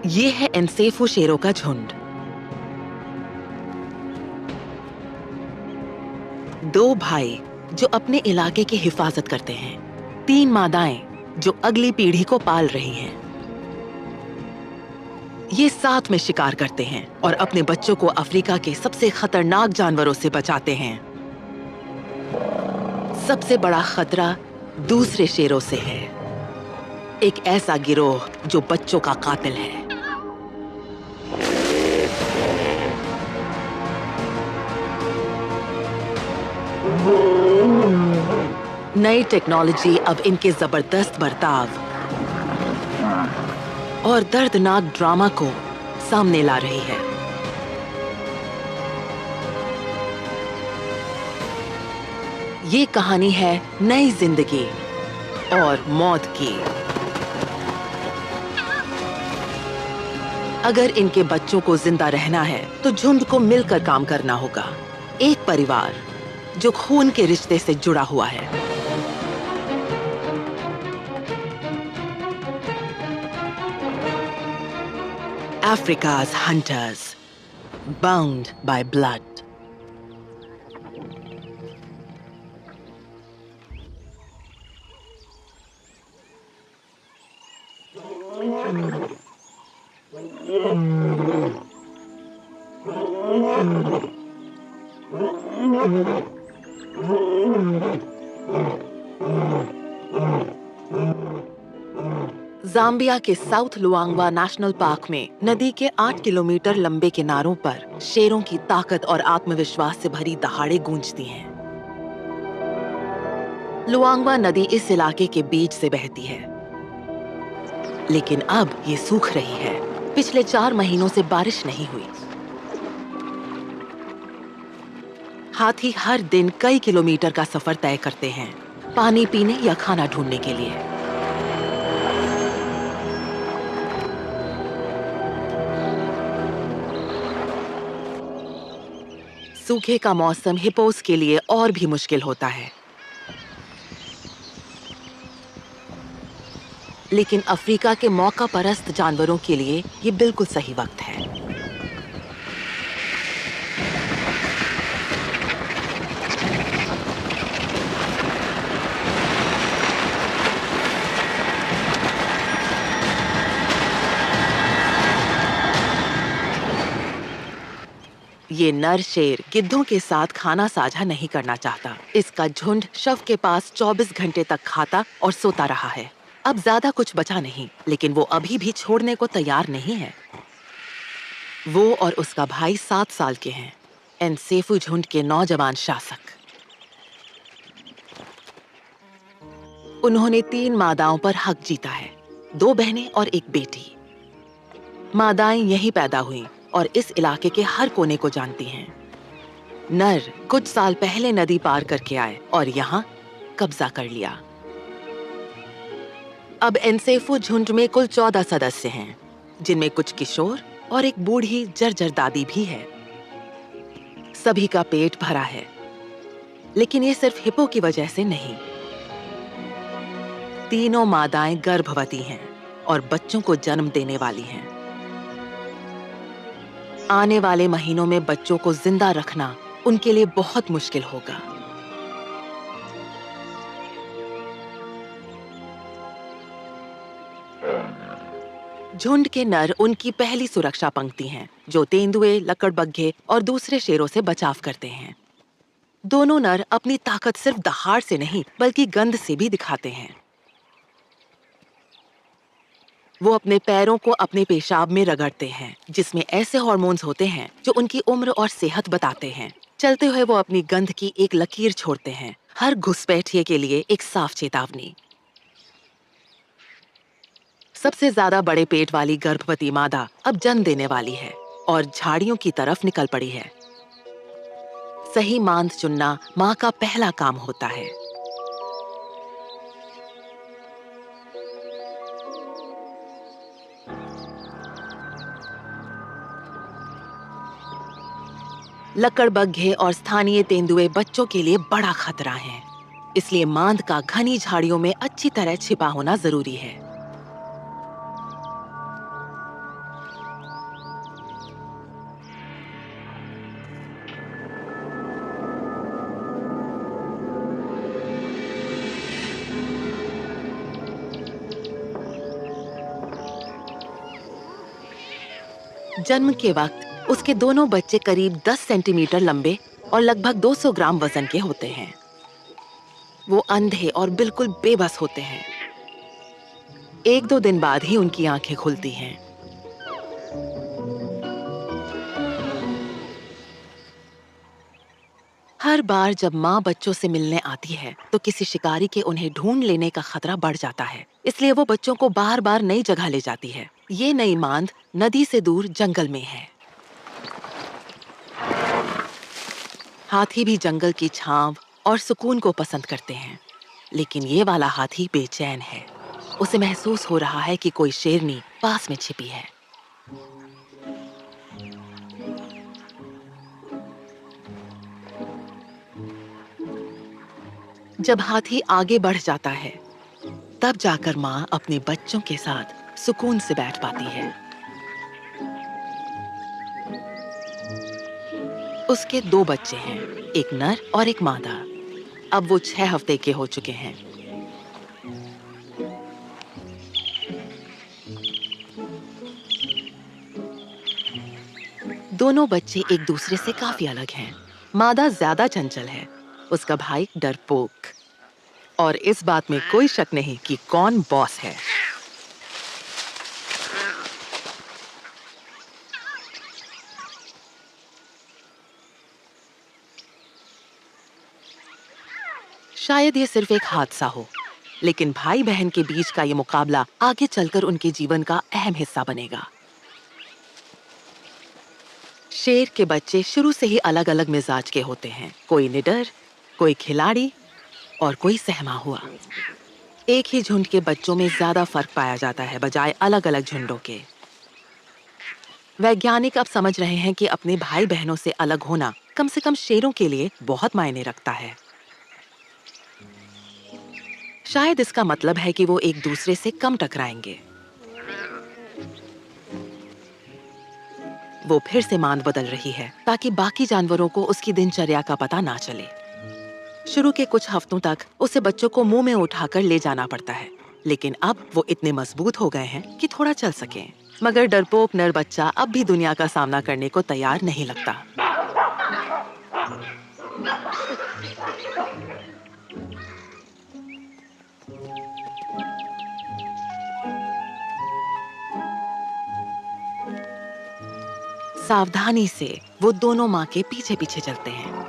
ये है एनसेफू शेरों का झुंड। दो भाई जो अपने इलाके की हिफाजत करते हैं, तीन मादाएं जो अगली पीढ़ी को पाल रही हैं। ये साथ में शिकार करते हैं और अपने बच्चों को अफ्रीका के सबसे खतरनाक जानवरों से बचाते हैं। सबसे बड़ा खतरा दूसरे शेरों से है, एक ऐसा गिरोह जो बच्चों का कातिल है। नई टेक्नोलॉजी अब इनके जबरदस्त बर्ताव और दर्दनाक ड्रामा को सामने ला रही है। ये कहानी है नई जिंदगी और मौत की। अगर इनके बच्चों को जिंदा रहना है तो झुंड को मिलकर काम करना होगा, एक परिवार जो खून के रिश्ते से जुड़ा हुआ है। Africa's hunters, bound by blood. Zambia के साउथ लुआंगवा नेशनल पार्क में नदी के 8 किलोमीटर लंबे किनारों पर शेरों की ताकत और आत्मविश्वास से भरी दहाड़े गूंजती हैं। लुआंगवा नदी इस इलाके के बीच से बहती है, लेकिन अब ये सूख रही है। पिछले 4 महीनों से बारिश नहीं हुई। हाथी हर दिन कई किलोमीटर का सफर तय करते हैं, पानी पीने या खाना ढूंढने के लिए। सूखे का मौसम हिप्पोस के लिए और भी मुश्किल होता है, लेकिन अफ्रीका के मौका परस्त जानवरों के लिए ये बिल्कुल सही वक्त है। ये नर शेर गिद्धों के साथ खाना साझा नहीं करना चाहता। इसका झुंड शव के पास 24 घंटे तक खाता और सोता रहा है। अब ज्यादा कुछ बचा नहीं, लेकिन वो अभी भी छोड़ने को तैयार नहीं है। वो और उसका भाई 7 साल के हैं, एनसेफू झुंड के नौजवान शासक। उन्होंने 3 मादाओं पर हक जीता है, 2 बहनें और 1 बेटी। मादाएं यहीं पैदा हुईं और इस इलाके के हर कोने को जानती हैं। नर कुछ साल पहले नदी पार करके आए और यहाँ कब्जा कर लिया। अब एनसेफू झुंड में कुल 14 सदस्य हैं, जिनमें कुछ किशोर और एक बूढ़ी जर्जर दादी भी है। सभी का पेट भरा है, लेकिन ये सिर्फ हिप्पो की वजह से नहीं। तीनों मादाएं गर्भवती हैं और बच्चों को जन्म देने वाली हैं। आने वाले महीनों में बच्चों को जिंदा रखना उनके लिए बहुत मुश्किल होगा। झुंड के नर उनकी पहली सुरक्षा पंक्ति हैं, जो तेंदुए, लकड़बग्घे और दूसरे शेरों से बचाव करते हैं। दोनों नर अपनी ताकत सिर्फ दहाड़ से नहीं, बल्कि गंध से भी दिखाते हैं। वो अपने पैरों को अपने पेशाब में रगड़ते हैं, जिसमें ऐसे हार्मोन्स होते हैं जो उनकी उम्र और सेहत बताते हैं। चलते हुए वो अपनी गंध की एक लकीर छोड़ते हैं, हर घुसपैठिए के लिए एक साफ चेतावनी। सबसे ज्यादा बड़े पेट वाली गर्भवती मादा अब जन्म देने वाली है और झाड़ियों की तरफ निकल पड़ी है। सही मांद चुनना माँ का पहला काम होता है। लकड़बग्घे और स्थानीय तेंदुए बच्चों के लिए बड़ा खतरा है, इसलिए मांद का घनी झाड़ियों में अच्छी तरह छिपा होना जरूरी है। जन्म के वक्त उसके दोनों बच्चे करीब 10 सेंटीमीटर लंबे और लगभग 200 ग्राम वजन के होते हैं। वो अंधे और बिल्कुल बेबस होते हैं। 1-2 दिन बाद ही उनकी आंखें खुलती हैं। हर बार जब माँ बच्चों से मिलने आती है तो किसी शिकारी के उन्हें ढूंढ लेने का खतरा बढ़ जाता है, इसलिए वो बच्चों को बार-बार नई जगह ले जाती है। ये नई मांद नदी से दूर जंगल में है। हाथी भी जंगल की छांव और सुकून को पसंद करते हैं, लेकिन ये वाला हाथी बेचैन है। उसे महसूस हो रहा है कि कोई शेरनी पास में छिपी है। जब हाथी आगे बढ़ जाता है, तब जाकर माँ अपने बच्चों के साथ सुकून से बैठ पाती है। उसके 2 बच्चे हैं, एक नर और एक मादा। अब वो 6 हफ्ते के हो चुके हैं। दोनों बच्चे एक दूसरे से काफी अलग हैं। मादा ज्यादा चंचल है, उसका भाई डरपोक। और इस बात में कोई शक नहीं कि कौन बॉस है। शायद ये सिर्फ एक हादसा हो, लेकिन भाई बहन के बीच का ये मुकाबला आगे चलकर उनके जीवन का अहम हिस्सा बनेगा। शेर के बच्चे शुरू से ही अलग-अलग मिजाज के होते हैं। कोई निडर, कोई खिलाड़ी और कोई सहमा हुआ। एक ही झुंड के बच्चों में ज्यादा फर्क पाया जाता है बजाय अलग-अलग झुंडों के। वैज्ञानिक अब समझ रहे हैं कि अपने भाई बहनों से अलग होना कम से कम शेरों के लिए बहुत मायने रखता है। शायद इसका मतलब है कि वो एक दूसरे से कम टकराएंगे। वो फिर से मांद बदल रही है ताकि बाकी जानवरों को उसकी दिनचर्या का पता ना चले। शुरू के कुछ हफ्तों तक उसे बच्चों को मुंह में उठाकर ले जाना पड़ता है, लेकिन अब वो इतने मजबूत हो गए हैं कि थोड़ा चल सकें। मगर डरपोक नर बच्चा अब भी दुनिया का सामना करने को तैयार नहीं लगता। सावधानी से वो दोनों माँ के पीछे पीछे चलते हैं।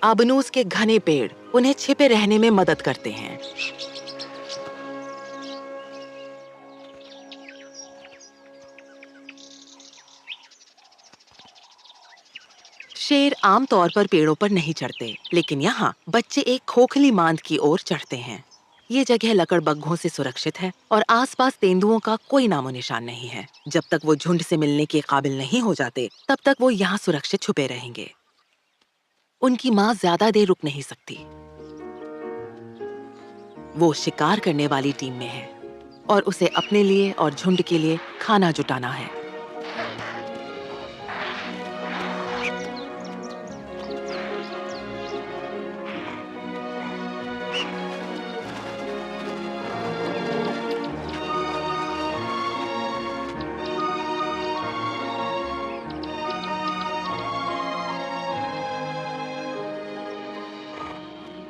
आबनूस के घने पेड़ उन्हें छिपे रहने में मदद करते हैं। शेर आमतौर पर पेड़ों पर नहीं चढ़ते, लेकिन यहाँ बच्चे एक खोखली मांद की ओर चढ़ते हैं। ये जगह लकड़बग्घों से सुरक्षित है और आसपास तेंदुओं का कोई नामो निशान नहीं है। जब तक वो झुंड से मिलने के काबिल नहीं हो जाते, तब तक वो यहाँ सुरक्षित छुपे रहेंगे। उनकी माँ ज्यादा देर रुक नहीं सकती। वो शिकार करने वाली टीम में है और उसे अपने लिए और झुंड के लिए खाना जुटाना है।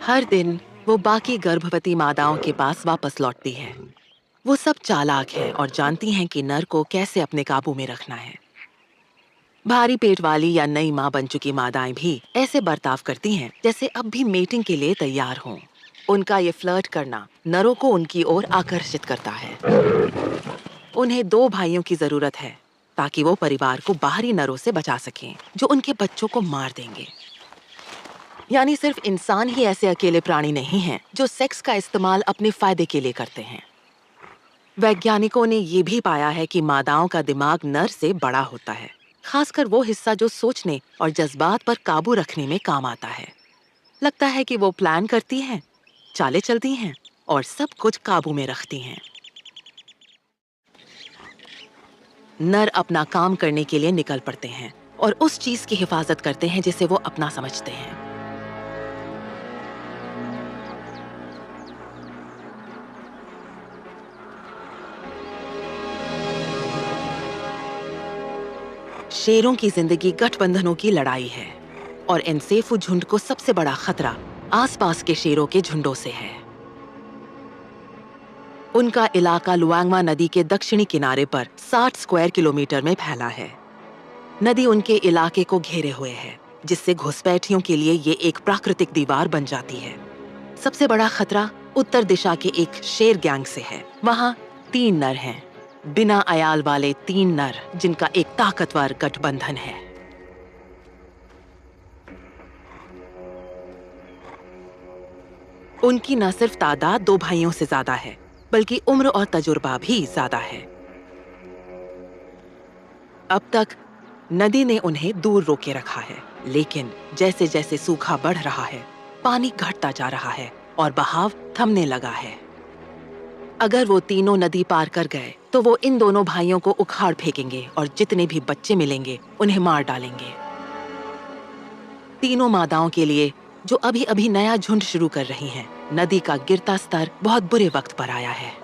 हर दिन वो बाकी गर्भवती मादाओं के पास वापस लौटती है। वो सब चालाक हैं और जानती हैं कि नर को कैसे अपने काबू में रखना है। भारी पेट वाली या नई माँ बन चुकी मादाएं भी ऐसे बर्ताव करती हैं जैसे अब भी मेटिंग के लिए तैयार हों। उनका ये फ्लर्ट करना नरों को उनकी ओर आकर्षित करता है। उन्हें 2 भाइयों की जरूरत है ताकि वो परिवार को बाहरी नरों से बचा सकें जो उनके बच्चों को मार देंगे। यानी सिर्फ इंसान ही ऐसे अकेले प्राणी नहीं हैं जो सेक्स का इस्तेमाल अपने फायदे के लिए करते हैं। वैज्ञानिकों ने ये भी पाया है कि मादाओं का दिमाग नर से बड़ा होता है, खासकर वो हिस्सा जो सोचने और जज्बात पर काबू रखने में काम आता है। लगता है कि वो प्लान करती हैं, चालें चलती हैं और सब कुछ काबू में रखती हैं। नर अपना काम करने के लिए निकल पड़ते हैं और उस चीज की हिफाजत करते हैं जिसे वो अपना समझते हैं। शेरों की जिंदगी गठबंधनों की लड़ाई है और एनसेफू झुंड को सबसे बड़ा खतरा आसपास के शेरों के झुंडों से है। उनका इलाका लुआंगमा नदी के दक्षिणी किनारे पर 60 स्क्वायर किलोमीटर में फैला है। नदी उनके इलाके को घेरे हुए है, जिससे घुसपैठियों के लिए ये एक प्राकृतिक दीवार बन जाती है। सबसे बड़ा खतरा उत्तर दिशा के एक शेर गैंग से है। वहाँ 3 नर हैं, बिना अयाल वाले 3 नर, जिनका एक ताकतवर गठबंधन है। उनकी न सिर्फ तादाद 2 भाइयों से ज्यादा है, बल्कि उम्र और तजुर्बा भी ज्यादा है। अब तक नदी ने उन्हें दूर रोके रखा है, लेकिन जैसे जैसे सूखा बढ़ रहा है, पानी घटता जा रहा है और बहाव थमने लगा है। अगर वो तीनों नदी पार कर गए, तो वो इन दोनों भाइयों को उखाड़ फेंकेंगे और जितने भी बच्चे मिलेंगे, उन्हें मार डालेंगे। तीनों मादाओं के लिए, जो अभी अभी नया झुंड शुरू कर रही हैं, नदी का गिरता स्तर बहुत बुरे वक्त पर आया है।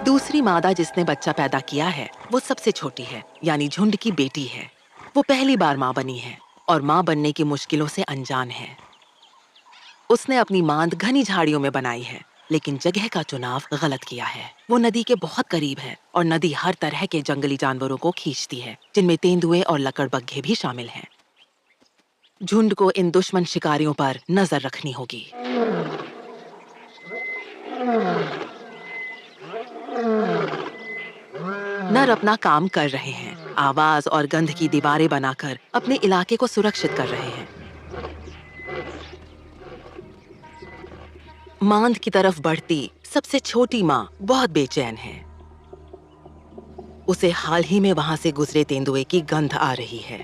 दूसरी मादा जिसने बच्चा पैदा किया है, वो सबसे छोटी है, यानी झुंड की बेटी है। वो पहली बार माँ बनी है और माँ बनने की मुश्किलों से अनजान है। उसने अपनी मांद घनी झाड़ियों में बनाई है, लेकिन जगह का चुनाव गलत किया है। वो नदी के बहुत करीब है और नदी हर तरह के जंगली जानवरों को खींचती है, जिनमें तेंदुए और लकड़बग्घे भी शामिल हैं। झुंड को इन दुश्मन शिकारियों पर नजर रखनी होगी। नर अपना काम कर रहे हैं, आवाज और गंध की दीवारें बनाकर अपने इलाके को सुरक्षित कर रहे हैं। मांद की तरफ बढ़ती सबसे छोटी माँ बहुत बेचैन है। उसे हाल ही में वहां से गुजरे तेंदुए की गंध आ रही है।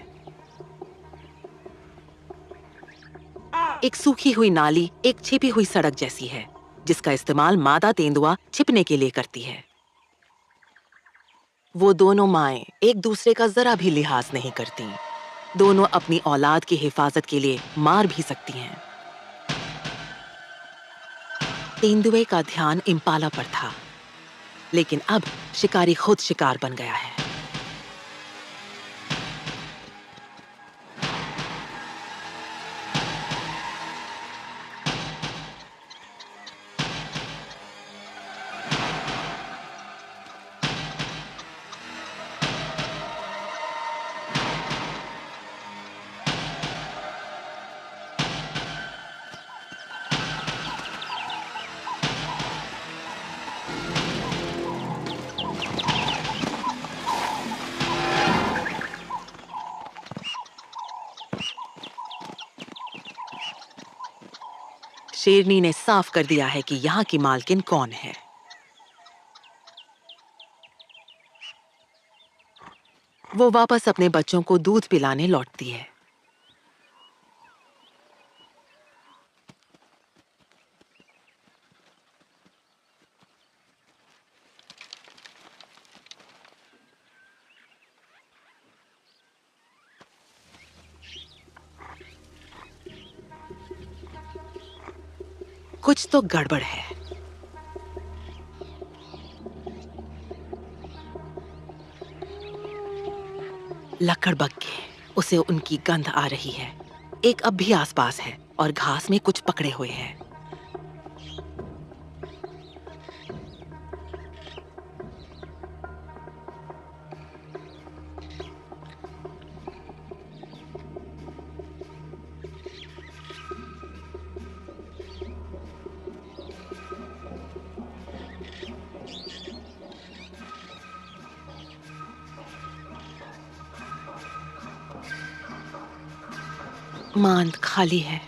एक सूखी हुई नाली एक छिपी हुई सड़क जैसी है, जिसका इस्तेमाल मादा तेंदुआ छिपने के लिए करती है। वो दोनों माएं एक दूसरे का जरा भी लिहाज नहीं करती। दोनों अपनी औलाद की हिफाजत के लिए मार भी सकती हैं। तेंदुए का ध्यान इम्पाला पर था, लेकिन अब शिकारी खुद शिकार बन गया है। शेरनी ने साफ कर दिया है कि यहाँ की मालकिन कौन है। वो वापस अपने बच्चों को दूध पिलाने लौटती है। कुछ तो गड़बड़ है। लकड़बग्घे, उसे उनकी गंध आ रही है। एक अब भी आसपास है और घास में कुछ पकड़े हुए है। मांद खाली है।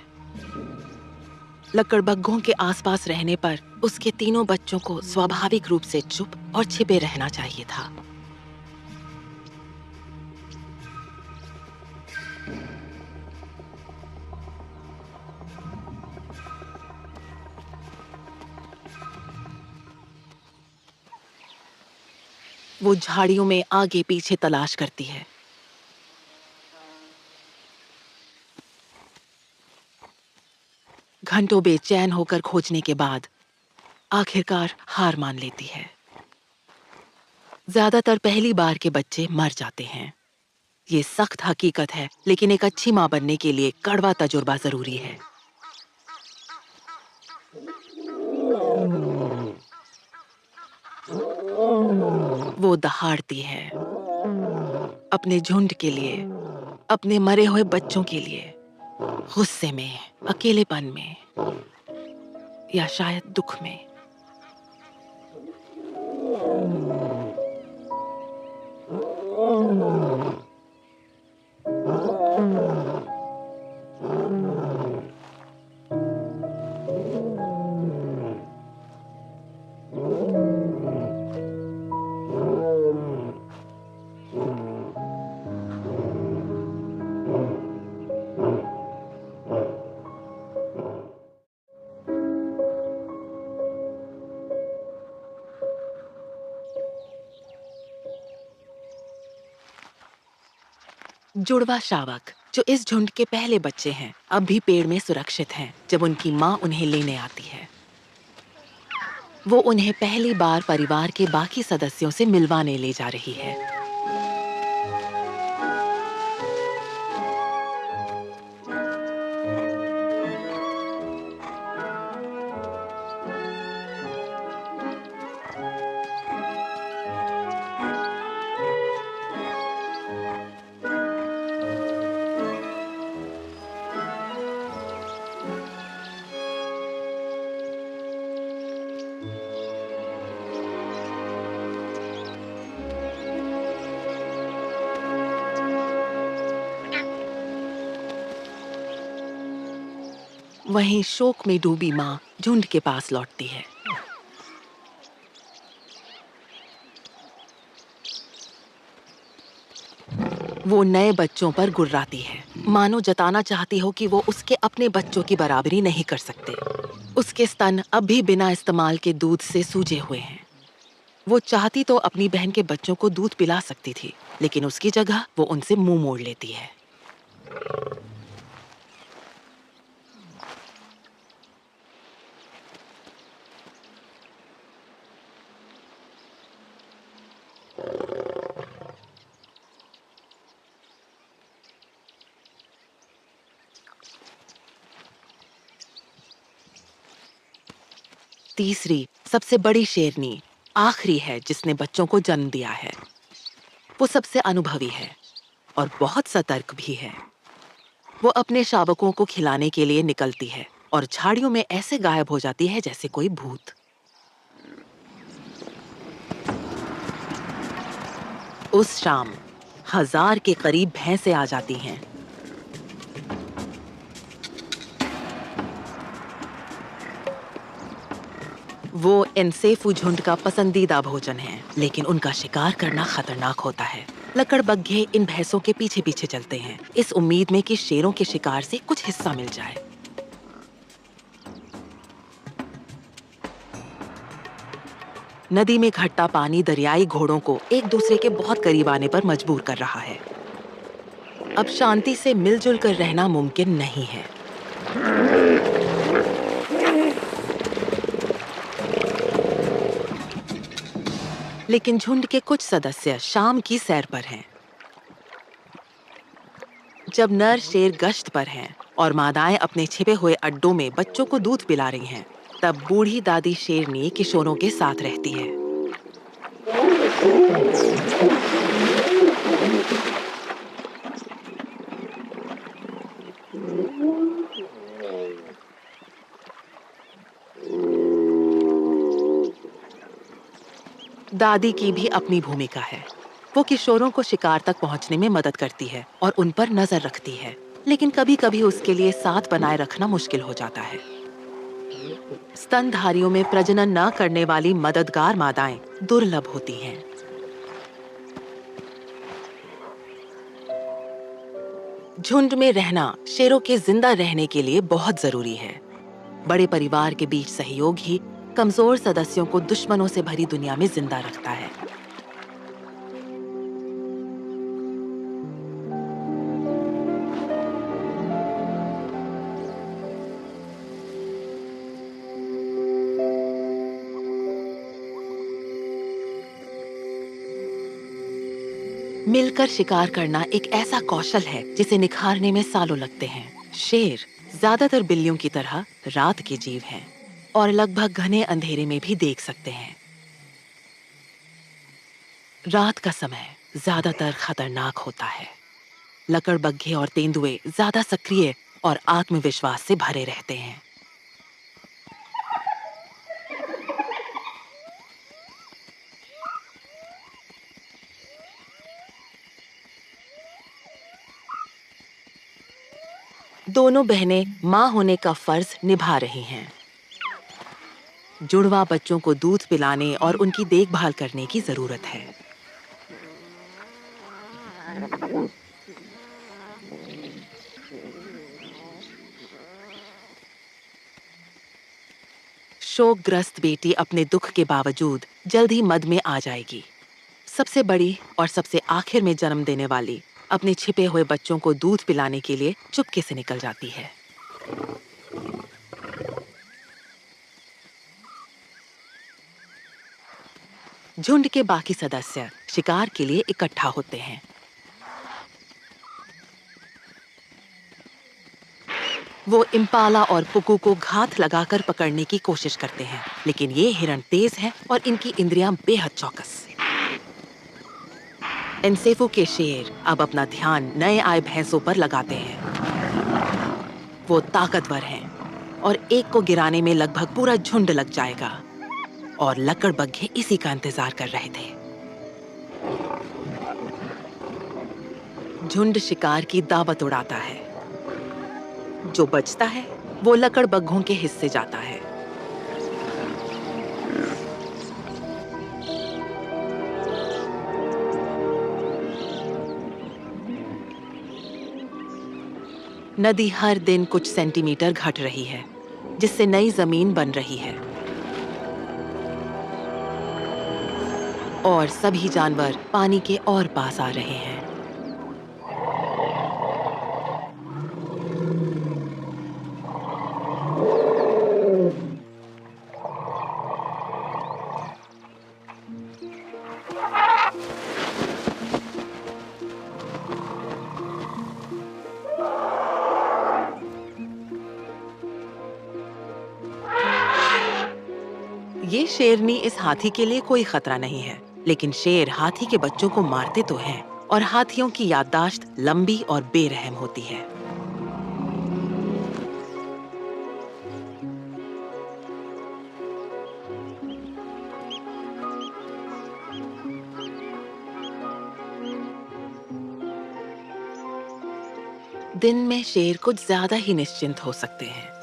लकड़बग्घों के आसपास रहने पर उसके तीनों बच्चों को स्वाभाविक रूप से चुप और छिपे रहना चाहिए था। वो झाड़ियों में आगे पीछे तलाश करती है। घंटों बेचैन होकर खोजने के बाद आखिरकार हार मान लेती है। ज्यादातर पहली बार के बच्चे मर जाते हैं। ये सख्त हकीकत है, लेकिन एक अच्छी माँ बनने के लिए कड़वा तजुर्बा जरूरी है। वो दहाड़ती है अपने झुंड के लिए, अपने मरे हुए बच्चों के लिए, गुस्से में, अकेलेपन में या शायद दुख में। जुड़वा शावक, जो इस झुंड के पहले बच्चे हैं, अब भी पेड़ में सुरक्षित हैं जब उनकी माँ उन्हें लेने आती है। वो उन्हें पहली बार परिवार के बाकी सदस्यों से मिलवाने ले जा रही है। वहीं शोक में डूबी माँ झुंड के पास लौटती है। वो नए बच्चों पर गुर्राती है, मानो जताना चाहती हो कि वो उसके अपने बच्चों की बराबरी नहीं कर सकते। उसके स्तन अब भी बिना इस्तेमाल के दूध से सूजे हुए हैं। वो चाहती तो अपनी बहन के बच्चों को दूध पिला सकती थी, लेकिन उसकी जगह वो उनसे मुंह मोड़ लेती है। तीसरी, सबसे बड़ी शेरनी आखिरी है जिसने बच्चों को जन्म दिया है। वो सबसे अनुभवी है और बहुत सतर्क भी है। वो अपने शावकों को खिलाने के लिए निकलती है और झाड़ियों में ऐसे गायब हो जाती है जैसे कोई भूत। उस शाम 1000 के करीब भैंसें आ जाती हैं। वो इनसेफू झुंड का पसंदीदा भोजन है, लेकिन उनका शिकार करना खतरनाक होता है। लकड़बग्घे इन भैंसों के पीछे पीछे चलते हैं, इस उम्मीद में कि शेरों के शिकार से कुछ हिस्सा मिल जाए। नदी में घटता पानी दरियाई घोड़ों को एक दूसरे के बहुत करीब आने पर मजबूर कर रहा है। अब शांति से मिलजुल कर रहना मुमकिन नहीं है। लेकिन झुंड के कुछ सदस्य शाम की सैर पर हैं। जब नर शेर गश्त पर हैं और मादाएं अपने छिपे हुए अड्डों में बच्चों को दूध पिला रही हैं, तब बूढ़ी दादी शेरनी किशोरों के साथ रहती है। दादी की भी अपनी भूमिका है। वो किशोरों को शिकार तक पहुंचने में मदद करती है और उन पर नजर रखती है, लेकिन कभी-कभी उसके लिए साथ बनाए रखना मुश्किल हो जाता है। स्तनधारियों में प्रजनन न करने वाली मददगार मादाएं दुर्लभ होती हैं। झुंड में रहना शेरों के जिंदा रहने के लिए बहुत जरूरी है। बड़े परिवार के बीच सहयोग ही कमजोर सदस्यों को दुश्मनों से भरी दुनिया में जिंदा रखता है। मिलकर शिकार करना एक ऐसा कौशल है जिसे निखारने में सालों लगते हैं। शेर ज्यादातर बिल्लियों की तरह रात के जीव हैं और लगभग घने अंधेरे में भी देख सकते हैं। रात का समय ज्यादातर खतरनाक होता है। लकड़बग्घे और तेंदुए ज्यादा सक्रिय और आत्मविश्वास से भरे रहते हैं। दोनों बहनें माँ होने का फर्ज निभा रही हैं। जुड़वा बच्चों को दूध पिलाने और उनकी देखभाल करने की जरूरत है। शोकग्रस्त बेटी अपने दुख के बावजूद जल्द ही मद में आ जाएगी। सबसे बड़ी और सबसे आखिर में जन्म देने वाली अपने छिपे हुए बच्चों को दूध पिलाने के लिए चुपके से निकल जाती है। झुंड के बाकी सदस्य शिकार के लिए इकट्ठा होते हैं। वो इम्पाला और पुकू को घात लगाकर पकड़ने की कोशिश करते हैं, लेकिन ये हिरण तेज हैं और इनकी इंद्रियां बेहद चौकस। एनसेफू के शेर अब अपना ध्यान नए आए भैंसों पर लगाते हैं। वो ताकतवर हैं और एक को गिराने में लगभग पूरा झुंड लग जाएगा और लकड़बग्घे इसी का इंतजार कर रहे थे। झुंड शिकार की दावत उड़ाता है। जो बचता है वो लकड़बग्घों के हिस्से जाता है। नदी हर दिन कुछ सेंटीमीटर घट रही है, जिससे नई जमीन बन रही है और सभी जानवर पानी के और पास आ रहे हैं। ये शेरनी इस हाथी के लिए कोई खतरा नहीं है, लेकिन शेर हाथी के बच्चों को मारते तो हैं और हाथियों की याददाश्त लंबी और बेरहम होती है। दिन में शेर कुछ ज्यादा ही निश्चिंत हो सकते हैं।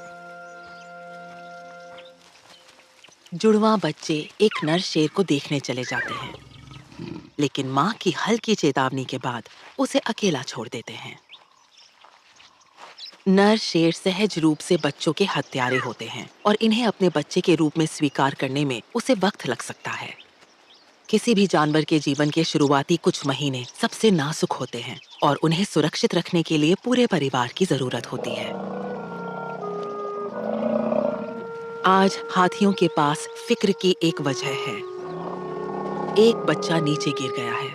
जुड़वा बच्चे एक नर शेर को देखने चले जाते हैं, लेकिन माँ की हल्की चेतावनी के बाद उसे अकेला छोड़ देते हैं। नर शेर सहज रूप से बच्चों के हत्यारे होते हैं और इन्हें अपने बच्चे के रूप में स्वीकार करने में उसे वक्त लग सकता है। किसी भी जानवर के जीवन के शुरुआती कुछ महीने सबसे नाजुक होते हैं और उन्हें सुरक्षित रखने के लिए पूरे परिवार की जरूरत होती है। आज हाथियों के पास फिक्र की एक वजह है। एक बच्चा नीचे गिर गया है।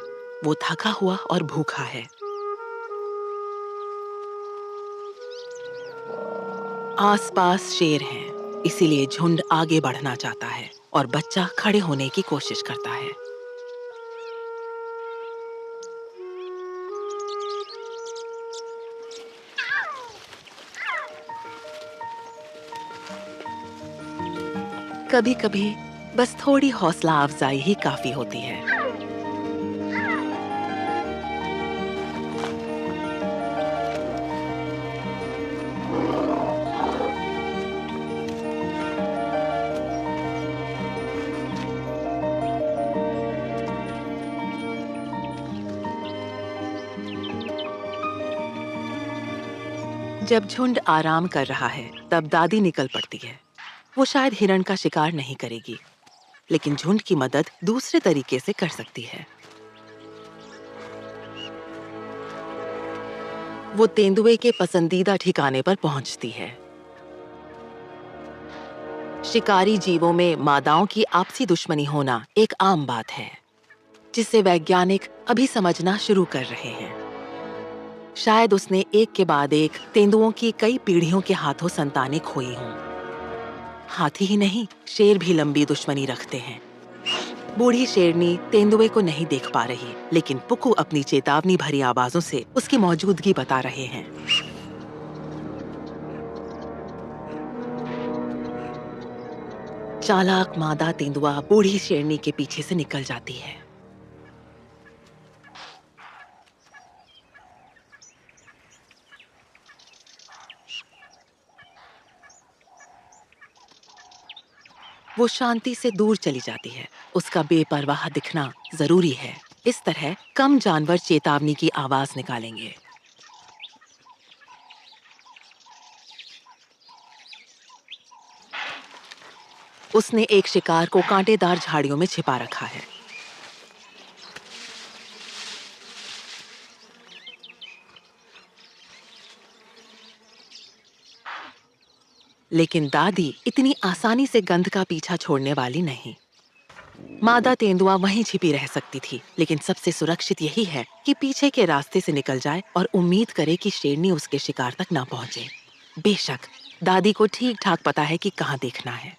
वो थका हुआ और भूखा है। आसपास शेर हैं, इसीलिए झुंड आगे बढ़ना चाहता है और बच्चा खड़े होने की कोशिश करता है। कभी-कभी बस थोड़ी हौसला अफजाई ही काफी होती है। जब झुंड आराम कर रहा है, तब दादी निकल पड़ती है। वो शायद हिरण का शिकार नहीं करेगी, लेकिन झुंड की मदद दूसरे तरीके से कर सकती है। वो तेंदुए के पसंदीदा ठिकाने पर पहुंचती है। शिकारी जीवों में मादाओं की आपसी दुश्मनी होना एक आम बात है। जिसे वैज्ञानिक अभी समझना शुरू कर रहे हैं। शायद उसने एक के बाद एक तेंदुओं की कई पीढ़ियों के हाथों संतानें खोई हों। हाथी ही नहीं, शेर भी लंबी दुश्मनी रखते हैं। बूढ़ी शेरनी तेंदुए को नहीं देख पा रही, लेकिन पुक्कू अपनी चेतावनी भरी आवाजों से उसकी मौजूदगी बता रहे हैं। चालाक मादा तेंदुआ बूढ़ी शेरनी के पीछे से निकल जाती है। वो शांति से दूर चली जाती है। उसका बेपरवाह दिखना जरूरी है। इस तरह कम जानवर चेतावनी की आवाज निकालेंगे। उसने एक शिकार को कांटेदार झाड़ियों में छिपा रखा है। लेकिन दादी इतनी आसानी से गंध का पीछा छोड़ने वाली नहीं। मादा तेंदुआ वहीं छिपी रह सकती थी, लेकिन सबसे सुरक्षित यही है कि पीछे के रास्ते से निकल जाए और उम्मीद करे कि शेरनी उसके शिकार तक ना पहुंचे। बेशक दादी को ठीक ठाक पता है कि कहाँ देखना है।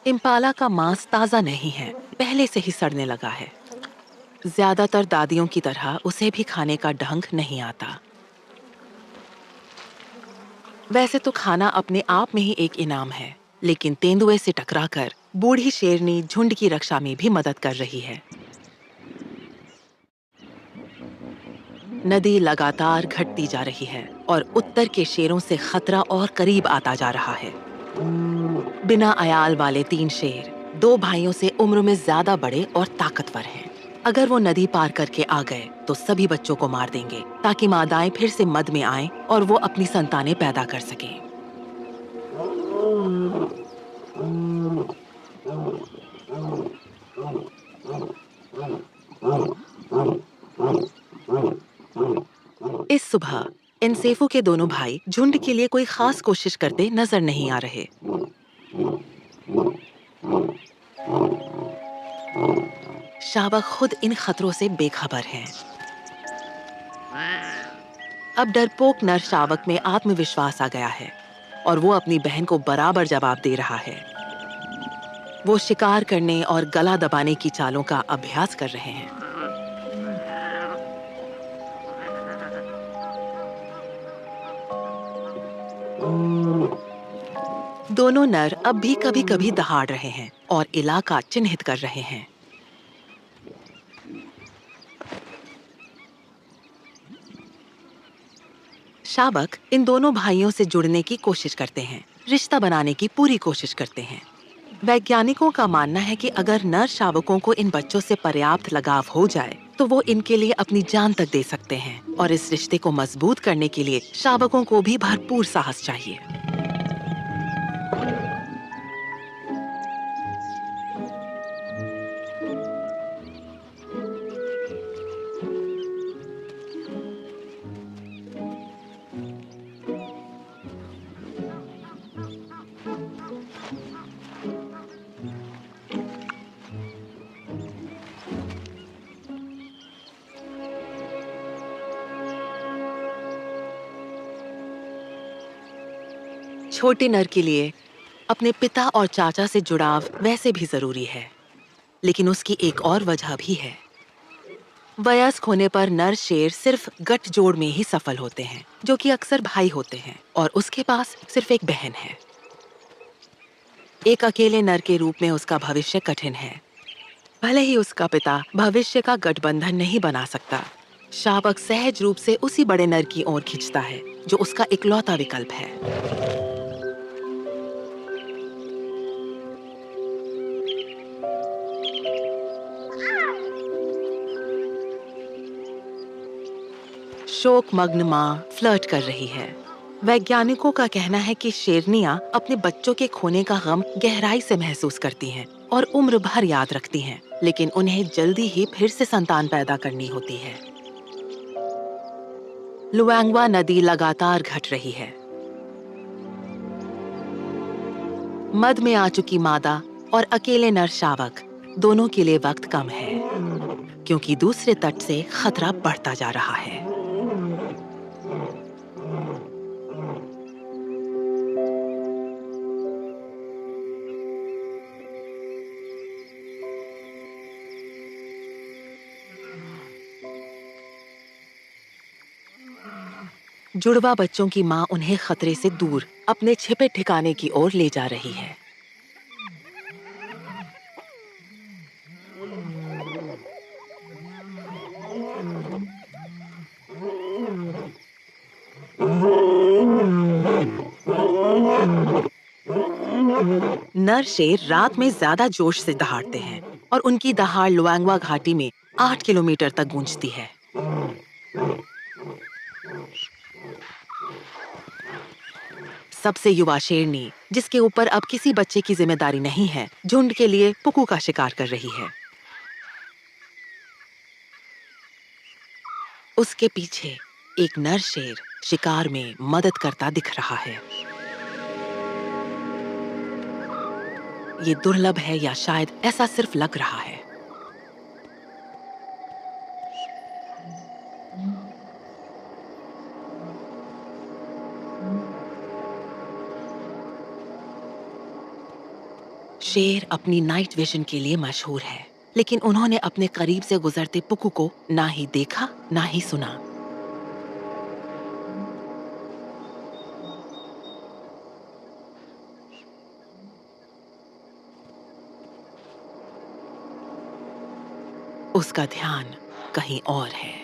इम्पाला का मांस ताजा नहीं है, पहले से ही सड़ने लगा है। ज्यादातर दादियों की तरह उसे भी खाने का ढंग नहीं आता। वैसे तो खाना अपने आप में ही एक इनाम है, लेकिन तेंदुए से टकराकर बूढ़ी शेरनी झुंड की रक्षा में भी मदद कर रही है। नदी लगातार घटती जा रही है और उत्तर के शेरों से खतरा और करीब आता जा रहा है। बिना अयाल वाले 3 शेर 2 भाइयों से उम्र में ज्यादा बड़े और ताकतवर हैं। अगर वो नदी पार करके आ गए तो सभी बच्चों को मार देंगे, ताकि मादाएं फिर से मद में आएं और वो अपनी संतानें पैदा कर सकें। इस सुबह इंसेफू के दोनों भाई झुंड के लिए कोई खास कोशिश करते नजर नहीं आ रहे। शाबक खुद इन खतरों से बेखबर हैं। अब डरपोक नर शावक में आत्मविश्वास आ गया है और वो अपनी बहन को बराबर जवाब दे रहा है। वो शिकार करने और गला दबाने की चालों का अभ्यास कर रहे हैं। दोनों नर अब भी कभी-कभी दहाड़ रहे हैं और इलाका चिन्हित कर रहे हैं। शावक इन दोनों भाइयों से जुड़ने की कोशिश करते हैं, रिश्ता बनाने की पूरी कोशिश करते हैं। वैज्ञानिकों का मानना है कि अगर नर शावकों को इन बच्चों से पर्याप्त लगाव हो जाए, तो वो इनके लिए अपनी जान तक दे सकते हैं। और इस रिश्ते को मजबूत करने के लिए शावकों को भी भरपूर साहस चाहिए। छोटे नर के लिए अपने पिता और चाचा से जुड़ाव वैसे भी जरूरी है, लेकिन उसकी एक और वजह भी है। वयस्क होने पर नर शेर सिर्फ गठजोड़ में ही सफल होते हैं, जो कि अक्सर भाई होते हैं, और उसके पास सिर्फ एक बहन है। एक अकेले नर के रूप में उसका भविष्य कठिन है। भले ही उसका पिता भविष्य का गठबंधन नहीं बना सकता, शावक सहज रूप से उसी बड़े नर की ओर खींचता है जो उसका इकलौता विकल्प है। शोकमग्न माँ फ्लर्ट कर रही है। वैज्ञानिकों का कहना है कि शेरनियां अपने बच्चों के खोने का गम गहराई से महसूस करती हैं और उम्र भर याद रखती हैं, लेकिन उन्हें जल्दी ही फिर से संतान पैदा करनी होती है। लुआंगवा नदी लगातार घट रही है। मद में आ चुकी मादा और अकेले नर शावक दोनों के लिए वक्त कम है, क्योंकि दूसरे तट से खतरा बढ़ता जा रहा है। जुड़वा बच्चों की माँ उन्हें खतरे से दूर अपने छिपे ठिकाने की ओर ले जा रही है। नर शेर रात में ज्यादा जोश से दहाड़ते हैं और उनकी दहाड़ लुआंगवा घाटी में 8 किलोमीटर तक गूंजती है। सबसे युवा शेरनी, जिसके ऊपर अब किसी बच्चे की जिम्मेदारी नहीं है, झुंड के लिए पुकू का शिकार कर रही है। उसके पीछे एक नर शेर शिकार में मदद करता दिख रहा है। ये दुर्लभ है या शायद ऐसा सिर्फ लग रहा है। शेर अपनी नाइट विजन के लिए मशहूर है, लेकिन उन्होंने अपने करीब से गुजरते पुकू को ना ही देखा ना ही सुना। उसका ध्यान कहीं और है।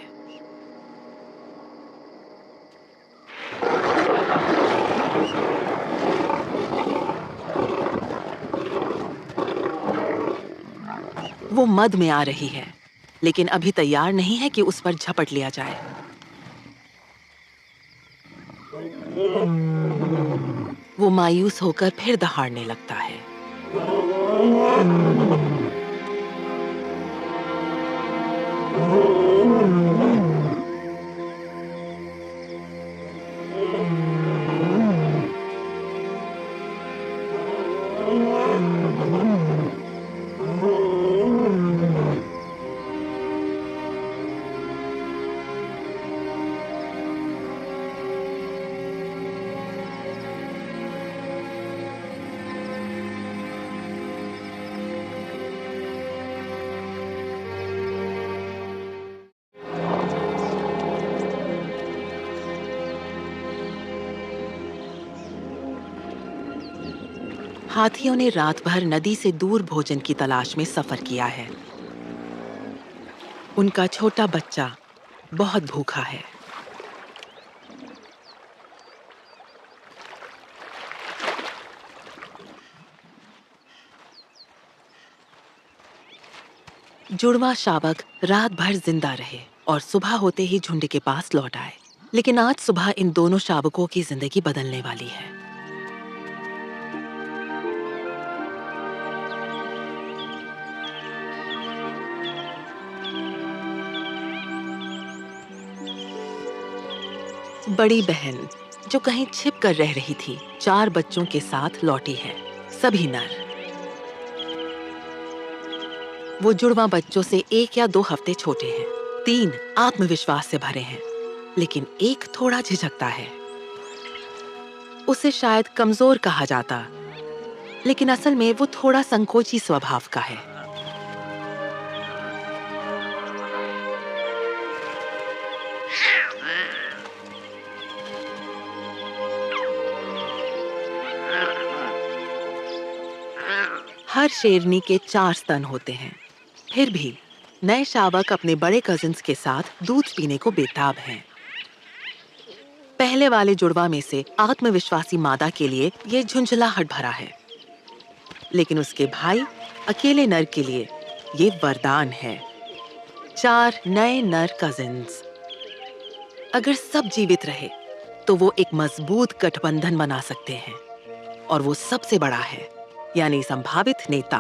वो मद में आ रही है, लेकिन अभी तैयार नहीं है कि उस पर झपट लिया जाए। वो मायूस होकर फिर दहाड़ने लगता है। हाथियों ने रात भर नदी से दूर भोजन की तलाश में सफर किया है। उनका छोटा बच्चा बहुत भूखा है। जुड़वा शावक रात भर जिंदा रहे और सुबह होते ही झुंड के पास लौट आए। लेकिन आज सुबह इन दोनों शावकों की जिंदगी बदलने वाली है। बड़ी बहन, जो कहीं छिप कर रह रही थी, 4 बच्चों के साथ लौटी है, सभी नर। वो जुड़वा बच्चों से 1 या 2 हफ्ते छोटे हैं। 3 आत्मविश्वास से भरे हैं, लेकिन एक थोड़ा झिझकता है। उसे शायद कमजोर कहा जाता, लेकिन असल में वो थोड़ा संकोची स्वभाव का है। हर शेरनी के 4 स्तन होते हैं। फिर भी नए शावक अपने बड़े कजिन्स के साथ दूध पीने को बेताब हैं। पहले वाले जुड़वा में से आत्मविश्वासी मादा के लिए ये झुंझलाहट भरा है, लेकिन उसके भाई अकेले नर के लिए ये वरदान है। 4 नए नर कजिन्स। अगर सब जीवित रहे तो वो एक मजबूत गठबंधन बना सकते हैं, और वो सबसे बड़ा है, यानी संभावित नेता।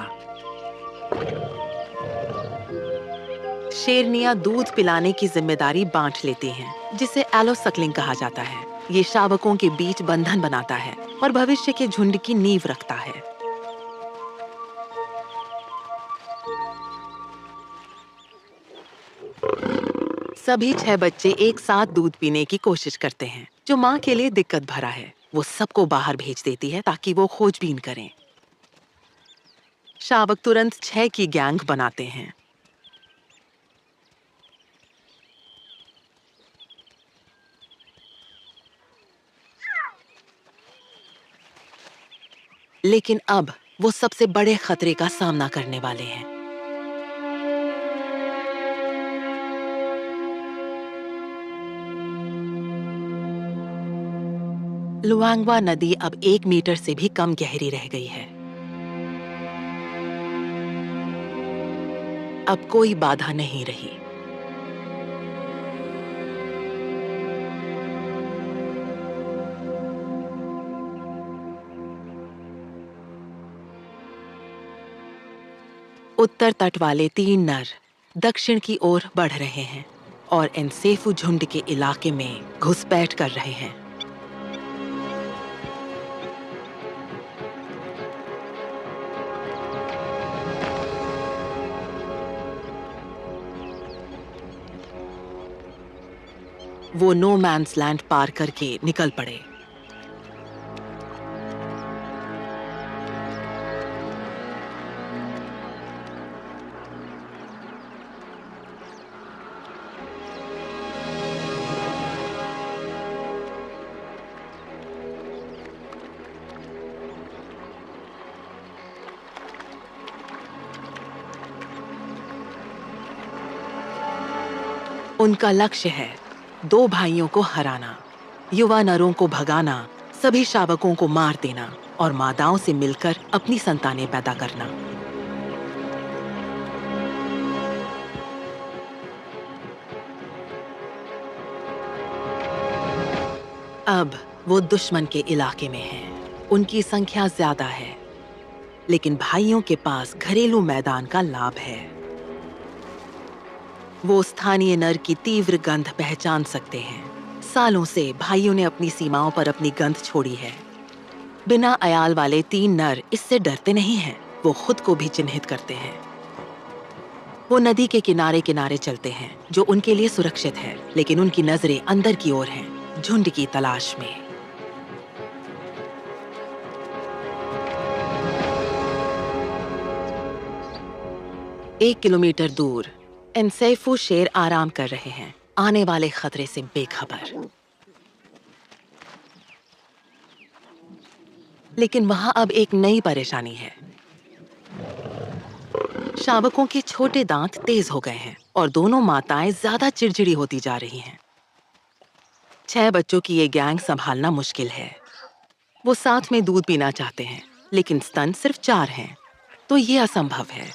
शेरनियां दूध पिलाने की जिम्मेदारी बांट लेती हैं, जिसे एलोसक्लिंग कहा जाता है। ये शावकों के बीच बंधन बनाता है और भविष्य के झुंड की नींव रखता है। सभी 6 बच्चे एक साथ दूध पीने की कोशिश करते हैं, जो माँ के लिए दिक्कत भरा है। वो सबको बाहर भेज देती है ताकि वो खोजबीन करें। शावक तुरंत 6 की गैंग बनाते हैं। लेकिन अब वो सबसे बड़े खतरे का सामना करने वाले हैं। लुआंगवा नदी अब 1 मीटर से भी कम गहरी रह गई है। अब कोई बाधा नहीं रही। उत्तर तट वाले 3 नर दक्षिण की ओर बढ़ रहे हैं और एनसेफू झुंड के इलाके में घुसपैठ कर रहे हैं। वो नो मैन्स लैंड पार करके निकल पड़े। उनका लक्ष्य है 2 भाइयों को हराना, युवा नरों को भगाना, सभी शावकों को मार देना और मादाओं से मिलकर अपनी संतानें पैदा करना। अब वो दुश्मन के इलाके में हैं। उनकी संख्या ज्यादा है, लेकिन भाइयों के पास घरेलू मैदान का लाभ है। वो स्थानीय नर की तीव्र गंध पहचान सकते हैं। सालों से भाइयों ने अपनी सीमाओं पर अपनी गंध छोड़ी है। बिना अयाल वाले 3 नर इससे डरते नहीं हैं। वो खुद को भी चिन्हित करते हैं। वो नदी के किनारे किनारे चलते हैं, जो उनके लिए सुरक्षित है, लेकिन उनकी नजरें अंदर की ओर हैं, झुंड की तलाश में। एक किलोमीटर दूर एनसेफू शेर आराम कर रहे हैं, आने वाले खतरे से बेखबर। लेकिन वहां अब एक नई परेशानी है। शावकों के छोटे दांत तेज हो गए हैं और दोनों माताएं ज्यादा चिड़चिड़ी होती जा रही हैं। 6 बच्चों की ये गैंग संभालना मुश्किल है। वो साथ में दूध पीना चाहते हैं, लेकिन स्तन सिर्फ 4 हैं, तो ये असंभव है।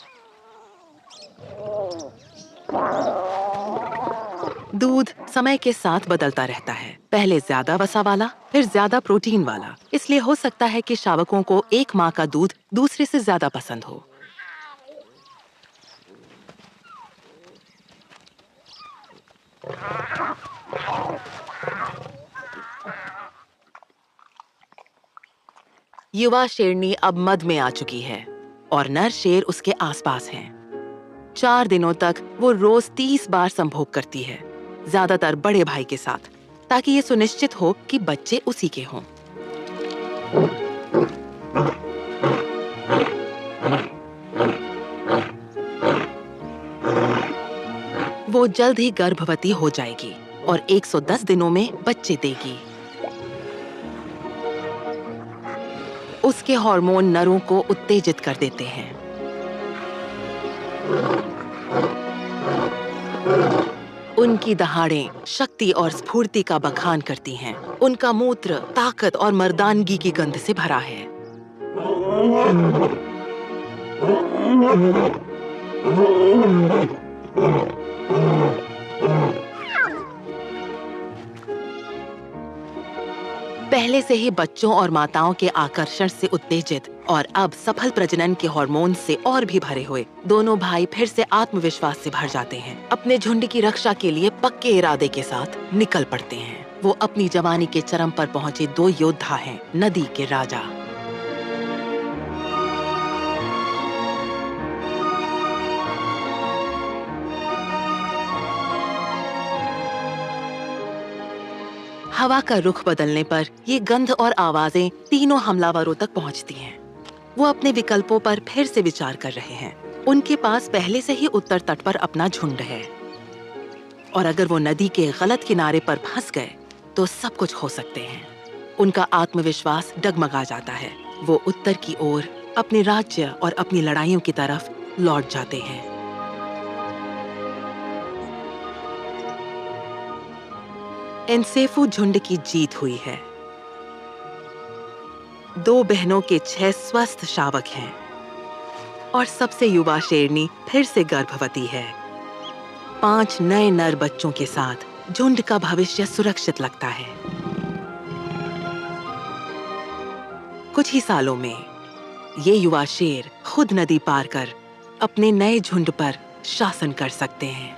दूध समय के साथ बदलता रहता है, पहले ज्यादा वसा वाला, फिर ज्यादा प्रोटीन वाला। इसलिए हो सकता है कि शावकों को एक माँ का दूध दूसरे से ज्यादा पसंद हो। युवा शेरनी अब मद में आ चुकी है और नर शेर उसके आसपास हैं। 4 दिनों तक वो रोज 30 बार संभोग करती है, ज्यादातर बड़े भाई के साथ, ताकि ये सुनिश्चित हो कि बच्चे उसी के हों। वो जल्द ही गर्भवती हो जाएगी और 110 दिनों में बच्चे देगी। उसके हार्मोन नरों को उत्तेजित कर देते हैं। उनकी दहाड़ें शक्ति और स्फूर्ति का बखान करती हैं। उनका मूत्र ताकत और मर्दानगी की गंध से भरा है। पहले से ही बच्चों और माताओं के आकर्षण से उत्तेजित और अब सफल प्रजनन के हार्मोन से और भी भरे हुए दोनों भाई फिर से आत्मविश्वास से भर जाते हैं। अपने झुंड की रक्षा के लिए पक्के इरादे के साथ निकल पड़ते हैं। वो अपनी जवानी के चरम पर पहुंचे 2 योद्धा हैं, नदी के राजा। हवा का रुख बदलने पर ये गंध और आवाजें तीनों हमलावरों तक पहुंचती हैं। वो अपने विकल्पों पर फिर से विचार कर रहे हैं। उनके पास पहले से ही उत्तर तट पर अपना झुंड है, और अगर वो नदी के गलत किनारे पर फंस गए तो सब कुछ हो सकते हैं। उनका आत्मविश्वास डगमगा जाता है। वो उत्तर की ओर, अपने राज्य और अपनी लड़ाइयों की तरफ लौट जाते हैं। एनसेफू झुंड की जीत हुई है। 2 बहनों के 6 स्वस्थ शावक हैं और सबसे युवा शेरनी फिर से गर्भवती है। 5 नए नर बच्चों के साथ झुंड का भविष्य सुरक्षित लगता है। कुछ ही सालों में ये युवा शेर खुद नदी पार कर अपने नए झुंड पर शासन कर सकते हैं।